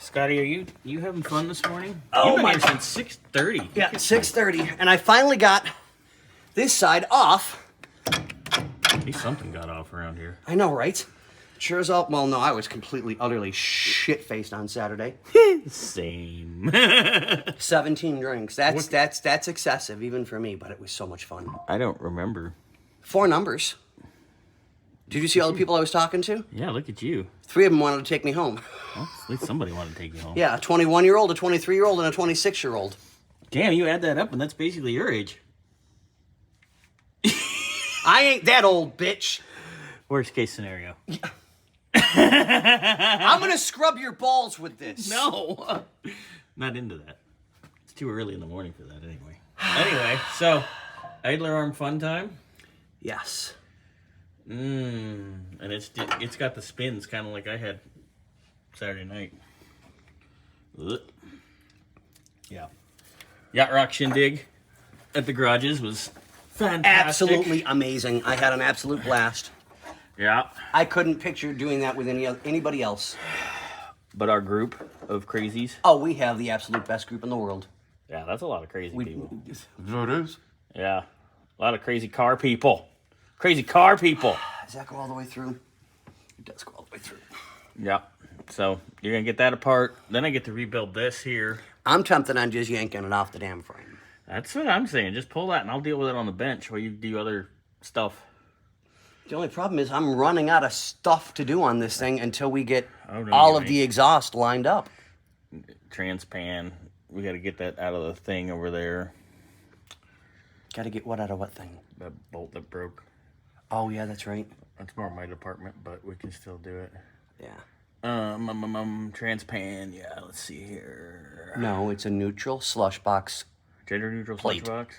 Scotty, are you having fun this morning? Oh, You've been my here since 6:30. Yeah, 6:30, and I finally got this side off. At least something got off around here. I know, right? Sure as all. Well, no, I was completely, utterly shit-faced on Saturday. Same. 17 drinks. That's excessive even for me, but it was so much fun. I don't remember. 4 numbers. Did you see all the people I was talking to? Yeah, look at you. 3 of them wanted to take me home. Well, at least somebody wanted to take you home. Yeah, a 21-year-old, a 23-year-old, and a 26-year-old. Damn, you add that up, and that's basically your age. I ain't that old, bitch. Worst case scenario. I'm gonna scrub your balls with this. No. Not into that. It's too early in the morning for that anyway. Anyway, so, idler arm fun time? Yes. And it's got the spins kind of like I had Saturday night. Ugh. Yeah. Yacht Rock Shindig at the garages was fantastic. Absolutely amazing. I had an absolute blast. Yeah. I couldn't picture doing that with anybody else. But our group of crazies. Oh, we have the absolute best group in the world. Yeah, that's a lot of crazy people. It is. Yeah. A lot of crazy car people. Crazy car people. Does that go all the way through? It does go all the way through. Yeah. So you're going to get that apart. Then I get to rebuild this here. I'm tempted on just yanking it off the damn frame. That's what I'm saying. Just pull that and I'll deal with it on the bench while you do other stuff. The only problem is I'm running out of stuff to do on this thing until we get no, all you of ain't. the exhaust lined up. Transpan. We got to get that out of the thing over there. Got to get what out of what thing? That bolt that broke. Oh, yeah, that's right. That's more my department, but we can still do it. Yeah. Transpan. Yeah, let's see here. No, it's a neutral slush box. Gender neutral Plate. slush box.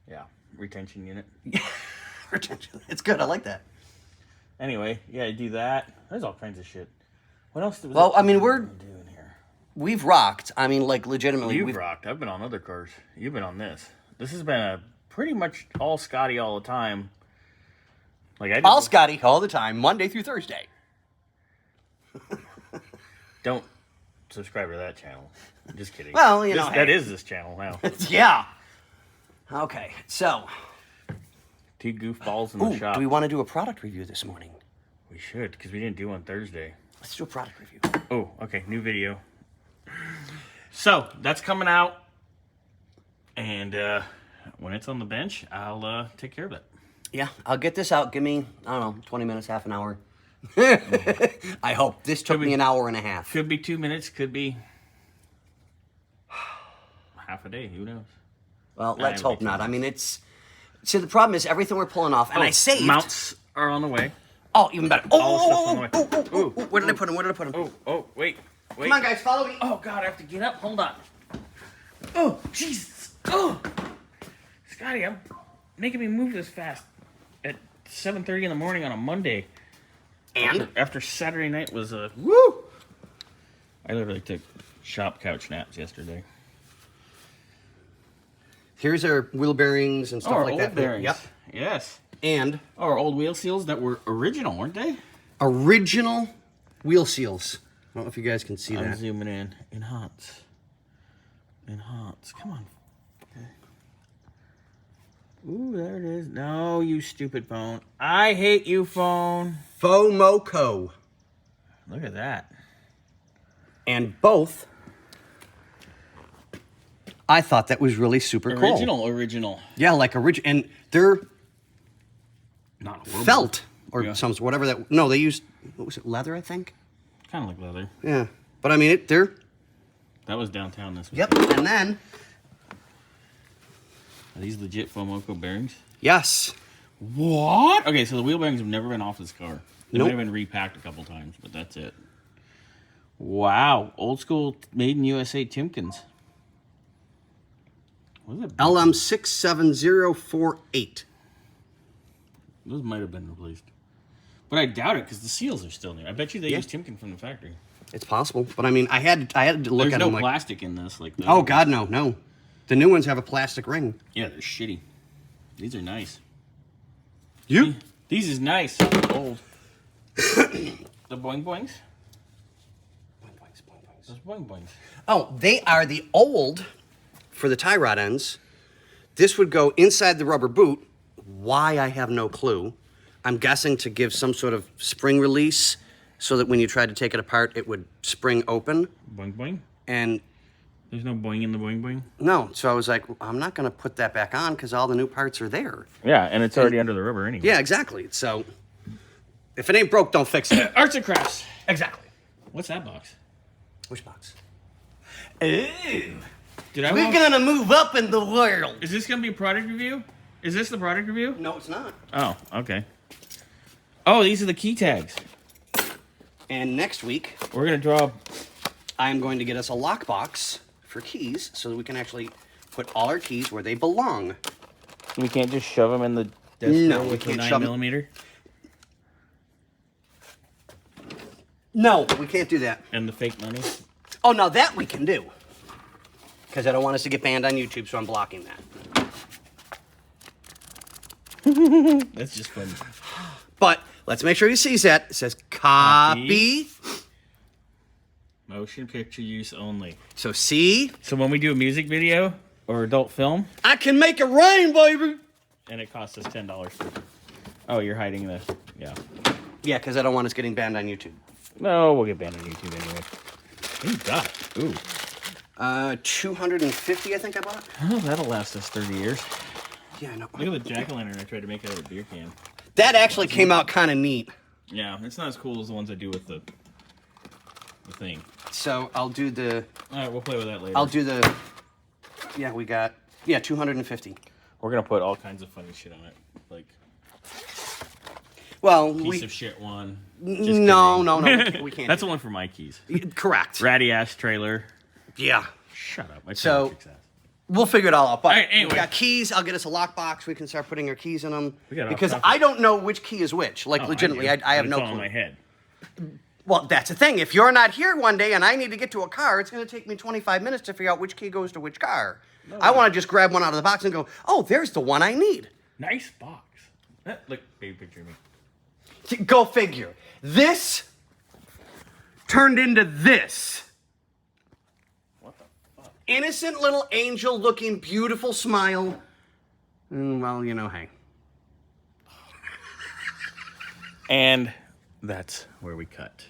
Yeah, retention unit. It's good. I like that. Anyway, yeah, do that. There's all kinds of shit. What else? Well, I mean, doing here. we've rocked. I mean, like, legitimately. You've rocked. I've been on other cars. You've been on this. This has been a pretty much all Scotty all the time. Like I did all Scotty all the time, Monday through Thursday. Don't subscribe to that channel. I'm just kidding. Well, you know, that hey. is this channel now. Yeah. Okay, so. 2 goofballs in the shop. Do we want to do a product review this morning? We should, because we didn't do one Thursday. Let's do a product review. Oh, okay, new video. So, that's coming out. And when it's on the bench, I'll take care of it. Yeah, I'll get this out. Give me, I don't know, 20 minutes, half an hour. I hope. This took me an hour and a half. Could be 2 minutes, could be half a day, who knows? Well, let's hope not. I mean, it's... See, the problem is everything we're pulling off, and I saved... Mounts are on the way. Oh, even better. All the stuff's on the way. Oh, where did I put him? Wait. Come on, guys, follow me. Oh, God, I have to get up. Hold on. Oh, Jesus. Oh. Scotty, I'm making me move this fast at 7:30 in the morning on a Monday. And? After Saturday night was a... Woo! I literally took shop couch naps yesterday. Here's our wheel bearings and stuff like old that. bearings. Yep. Yes. And Our old wheel seals that were original, weren't they? original wheel seals. I don't know if you guys can see I'm that. zooming in. Enhance. Come on. Okay. Ooh, there it is. No, you stupid phone. I hate you, phone. FoMoCo. Look at that. And both, I thought that was really super cool. Original. Yeah, like original. And they're Not horrible. felt or Yeah. some whatever that. No, they used, what was it, leather, I think? Kind of like leather. Yeah. But I mean, they're. That was downtown this week. Yep. And then, Are these legit FoMoCo bearings? yes. What? Okay, so the wheel bearings have never been off this car. They Nope. might have been repacked a couple times, but that's it. Wow. Old school made in USA Timkins. What is it? LM67048. Those might have been replaced. But I doubt it because the seals are still there. I bet you they Yeah. use Timken from the factory. It's possible. But I mean, I had to look There's at no them like. plastic in this. Like Oh, God, no. The new ones have a plastic ring. Yeah, they're shitty. These are nice. You? These is nice. Old. The boing boings? Those boing boings. Oh, they are the old for the tie rod ends. This would go inside the rubber boot. Why, I have no clue. I'm guessing to give some sort of spring release so that when you tried to take it apart, it would spring open. Boing boing? And There's no boing in the boing boing? no, so I was like, I'm not going to put that back on because all the new parts are there. Yeah, and it's already under the rubber anyway. Yeah, exactly. So if it ain't broke, don't fix it. Arts and crafts. Exactly. What's that box? Which box? Did I We're walk- going to move up in the world. Is this going to be a product review? Is this the product review? No, it's not. Oh, okay. Oh, these are the key tags. And next week, We're going to draw... I'm going to get us a lockbox for keys so that we can actually put all our keys where they belong. We can't just shove them in the desk No, drawer we with the can't 9 shove 'em. millimeter No, we can't do that. and the fake money. Oh, now that we can do. Because I don't want us to get banned on YouTube, so I'm blocking that. That's just fun. But let's make sure he sees that. It says copy. Motion picture use only. So see, So when we do a music video or adult film, I can make it rain, baby. and it costs us $10 for... Oh, you're hiding the... Yeah. Yeah, because I don't want us getting banned on YouTube. No, we'll get banned on YouTube anyway. Ooh, God. Ooh. 250, I think I bought. Oh, that'll last us 30 years. Yeah, I know. Look at the jack-o'-lantern I tried to make out of a beer can. That actually came out kind of neat. Yeah, it's not as cool as the ones I do with the thing. So I'll do the. All right, we'll play with that later. I'll do the. Yeah, we got. Yeah, 250. We're going to put all kinds of funny shit on it. Like, Well, piece of shit one. No, we can't. That's do the one for my keys. that. Correct. Ratty ass trailer. Yeah. Shut up. I So- tried to fix that. We'll figure it all out. But All right, anyway. we got keys. I'll get us a lockbox. We can start putting our keys in them. We got Because off I don't know which key is which. Like, Oh, legitimately, do. I have But no it's all in clue. my head. Well, that's the thing. If you're not here one day and I need to get to a car, it's going to take me 25 minutes to figure out which key goes to which car. I want to just grab one out of the box and go, oh, there's the one I need. Nice box. Look, baby picture of me. Go figure. This turned into this. What the fuck? Innocent little angel looking beautiful smile. Well, you know, hey. And that's where we cut.